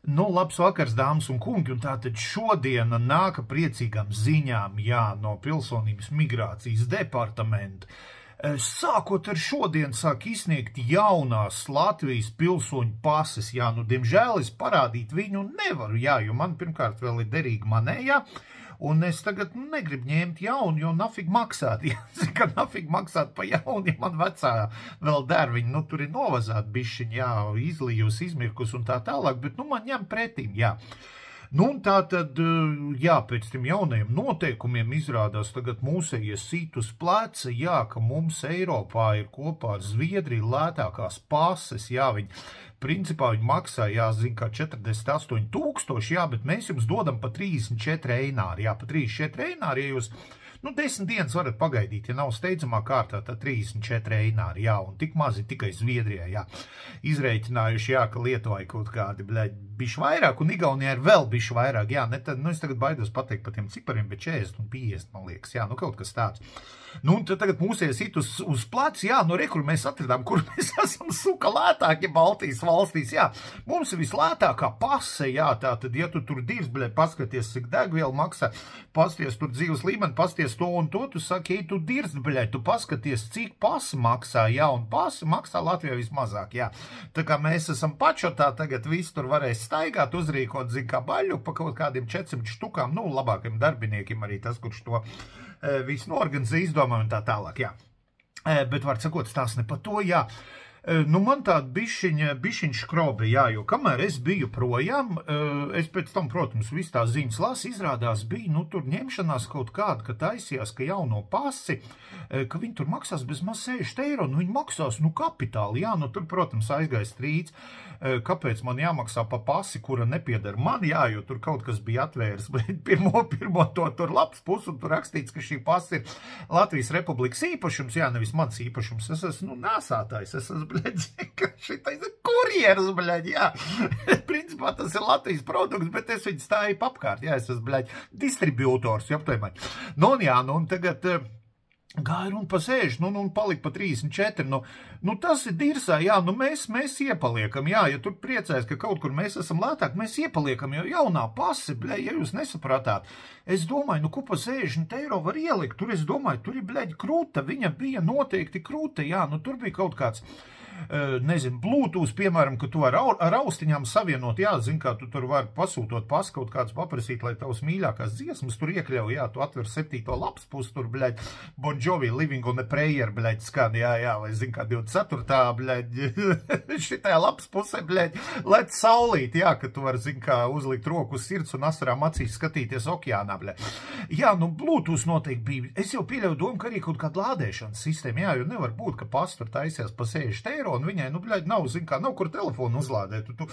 Nu, labs vakars, dāmas un kungi, un tātad šodiena nāka priecīgām ziņām, jā, no Pilsonības migrācijas departamenta. Sākot ar šodien sāk izsniegt jaunās Latvijas pilsoņu pases, jā, nu, diemžēl es parādīt viņu nevaru, jā, jo man pirmkārt vēl ir derīga manējā, un es tagad negribu ņemt jaunu, jo nafig maksāt, jā, ka nafig maksāt pa jaunu, ja man vecā vēl der viņa, nu, tur ir novazāt bišķiņ, jā, izlījus, izmirkus un tā tālāk, bet, nu, man ņem pretīm, jā. Nu, un tā tad, jā, pēc tiem jaunajiem noteikumiem izrādās tagad mūsējie sit uz pleca, jā, ka mums Eiropā ir kopā ar Zviedriju lētākās pases, jā, principā viņi maksā, jā, zin, kā 48 000, jā, bet mēs jums dodam pa 34 eināri, jā, pa 34 eināri, ja jūs, nu, 10 dienas varat pagaidīt, ja nav steidzamā kārtā, tad 34 eināri, jā, un tik mazi tikai Zviedrijā, jā, izrēķinājuši, jā, ka Lietuvai kaut kādi, bišķi vairāk, un Igaunijā ir vēl bišķi vairāk, jā, ne, tad, nu, es tagad baidos pateikt par tiem cipariem, bet 40 un 50, man liekas, jā, nu, kaut kas tāds. Nu, un tad tagad mūsēs it uz pleci, jā, nu, re, kur mēs atradām, kur mēs esam suka lētāki Baltijas valstīs, jā, mums ir vislētākā pase, jā, tā tad, ja tu tur divs, paskaties, cik degviela maksā, pasties tur dzīves līmeni, pasties to un to, tu saki, ej, tu dirst, tu paskaties, cik pasi maksā, jā, un pasi maksā Latvijā vismazāk, jā. Tā kā mēs esam pačotā, tagad visi tur varēs staigāt, uzrīkot, zin, kā baļu pa kaut kādiem 400 štukām, nu, labākiem darbiniekiem arī tas, kurš to visu norganizē, izdomā un tā tālāk, jā. Bet, var sakot, tās ne par to, jā. Nu, man tāda bišķiņa škrobe, jā, jo kamēr es biju projām, es pēc tam, protams, visu tās ziņas lasu, izrādās bija, nu, tur ņemšanās kaut kāda, ka taisījās, ka jauno pasi, ka viņi tur maksās bez maz 60 eiro, nu, viņi maksās, nu, kapitāli, jā, nu, tur, protams, aizgāja strīds, kāpēc man jāmaksā pa pasi, kura nepiedara man, jā, jo tur kaut kas bija atvērs, pirmo to tur labs pus, un tur rakstīts, ka šī pasi ir Latvijas Republikas īpašums, jā, nevis mans īpašums, es esmu, nu, nēsātājs, es esmu, šitais ir kurjeras, jā. Principā tas ir Latvijas produkts, bet es viņu stāju apkārt, jā, es esmu, distribūtors, jāptājumā. Nu, un jā, nu, un tagad gāja runa pa 60, nu, un palika pa 34, nu, tas ir dirsā, jā, nu, mēs iepaliekam, jā, ja tur priecājas, ka kaut kur mēs esam lētāk, mēs iepaliekam, jo jaunā pasi, ja jūs nesapratāt, es domāju, nu, ko pa 60 eiro var ielikt, tur es domāju, tur ir, krūta, viņa bija noteikti krūta, jā, nu, tur bija kaut kāds, nezinu, Bluetooth, piemēram, ka tu var ar austiņām savienot, jā, zin, kā tu tur var pasūtot pas kaut kāds paprasīt, lai tavs mīļākās dziesmas tur iekļauj, jā, tu atver 7. lapas pusi, tur, Bon Jovi, Living on a Prayer, skan, jā, vai, zin, kā 24. Šitajā lapas pusē, lec saulīt, jā, ka tu var, zin, kā uzlikt roku uz sirds un asarām acīs skatīties okeānā, Jā, nu, Bluetooth noteikti bija, es jau pieļauju domu, ka arī kaut kāda lādēšanas sistēma, jā, jo nevar būt, ka pastur taisies pa 60 eiro, un viņai, nu, nav, zin kā, nav kur telefonu uzlādēt. Tu,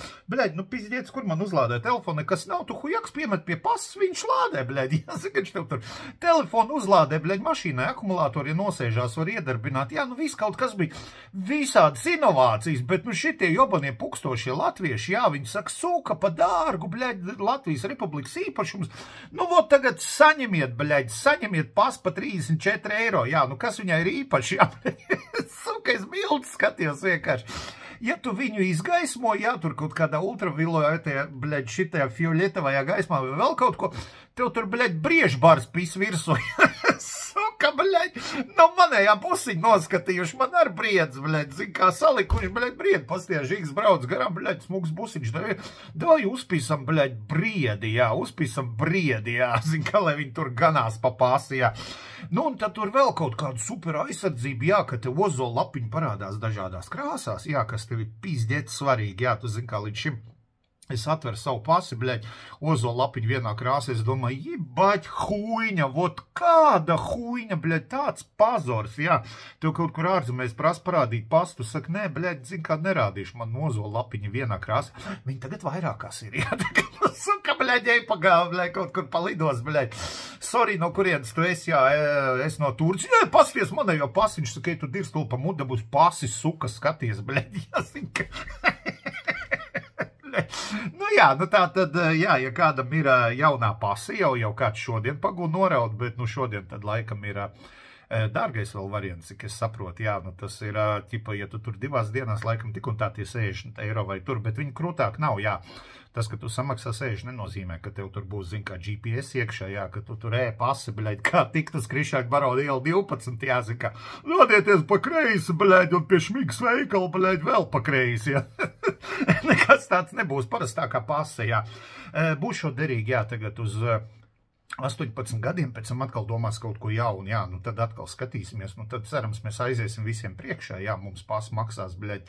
nu, pizdiec, kur man uzlādēt telefonu, kas nav, tu hujaks piemet pie pasas, viņš lādē, jāsaka, viņš tev tur telefonu uzlādē, mašīnai, akumulātori, ja nosēžās, var iedarbināt. Jā, nu, viss kaut kas bija visādas inovācijas, bet, nu, šitie jobanie pukstošie latvieši, jā, viņi saka, sūka pa dārgu, Latvijas Republikas īpašums, nu, vot tagad saņemiet pas pa 34 eiro, jā, nu, kas viņai ir īpaši, jā, suka, es bildes skatījos vienkārši. Ja tu viņu izgaismo, jā, tur kaut kādā ultravioletā, šitajā fioletavajā gaismā vai vēl kaut ko, tev tur, briežbars pis virsū. Suka, no manējā pusiņa noskatījuši, man ar briedz, zin kā salikuši, briedi, pasties, žīgs brauc garām, smugs busiņš, davai uzpīsam, briedi, jā, zin kā, lai viņi tur ganās pa pasi, jā. Nu, un tad tur vēl kaut kādu super aizsardzību, jā, ka tev ozola lapiņi parādās dažādās krāsās, jā, kas tev ir pizdiet svarīgi, jā, tu zin kā līdz šim. Es atveru savu pasi, ozola lapiņu vienā krāsā, es domāju, jebać huiņa, vot kāda huiņa, tāds pazors, jā. Tev kaut kur ārzemēs prasa parādīt pastu, saka, nē, zin kā nerādīšu man ozola lapiņu vienā krāsā. Viņi tagad vairākās ir, jā, suka, ej pagāv, kaut kur palidos, sorry, no kurienes tu esi, jā, es no Turcijas, jā, pasties manējo pasiņš, saka, tu dirst pa muda būs pasis, suka, skaties, jā, zin kā. Nu jā, nu tā tad, jā, ja kādam ir jaunā pasi, jau kāds šodien pagūna noraud, bet nu šodien tad laikam ir Dārgais vēl variants, cik es saprotu, jā, nu tas ir, ķipa, ja tu tur 2 dienās, laikam tik un tā tie 60 eiro vai tur, bet viņi krūtāk nav, jā. Tas, ka tu samaksā 60, nenozīmē, ka tev tur būs, zin kā, GPS iekšā, jā, ka tu tur pasi, bļaļ, kā tik tas Krišāk Barona iela 12, jā, zin kā, nodieties pa kreisi, bļaļ, un pie Šmigas veikala, bļaļ, vēl pa kreisi, jā. Nekas tāds nebūs, parastākā pase, jā. Būšu derīgi, jā, tagad uz 18 gadiem, pēc tam atkal domās kaut ko jaunu, jā, nu tad atkal skatīsimies, nu tad cerams, mēs aiziesim visiem priekšā, jā, mums pas maksās, bļaļ,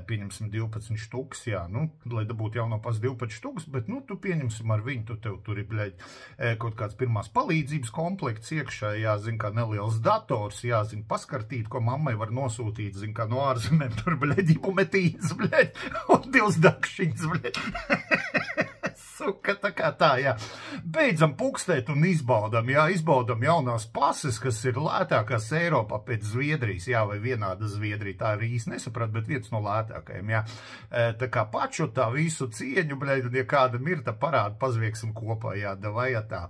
pieņemsim 12 štuks, jā, nu, lai dabūtu jauno pas 12 štuks, bet, nu, tu pieņemsim ar viņu, tu tev tur ir, bļaļ, kaut kāds pirmās palīdzības komplekts iekšā, jā, zin kā neliels dators, jā, zin, paskartīt, ko mammai var nosūtīt, zin kā no ārzemēm, tur, bļaļ, ibumetītes, bļaļ, un 2 dakšiņas, bļaļ. Suka, tā kā tā, jā. Beidzam pukstēt un izbaudam, jā, izbaudam jaunās pases, kas ir lētākās Eiropā pēc Zviedrijas, jā, vai vienāda Zviedrija, tā arī īsti nesaprat, bet viens no lētākajiem, jā. Tā kā paču tā visu cieņu, bļaļ, un ja kādam ir, tā parāda pazvieksim kopā, jā, davai, jā, tā.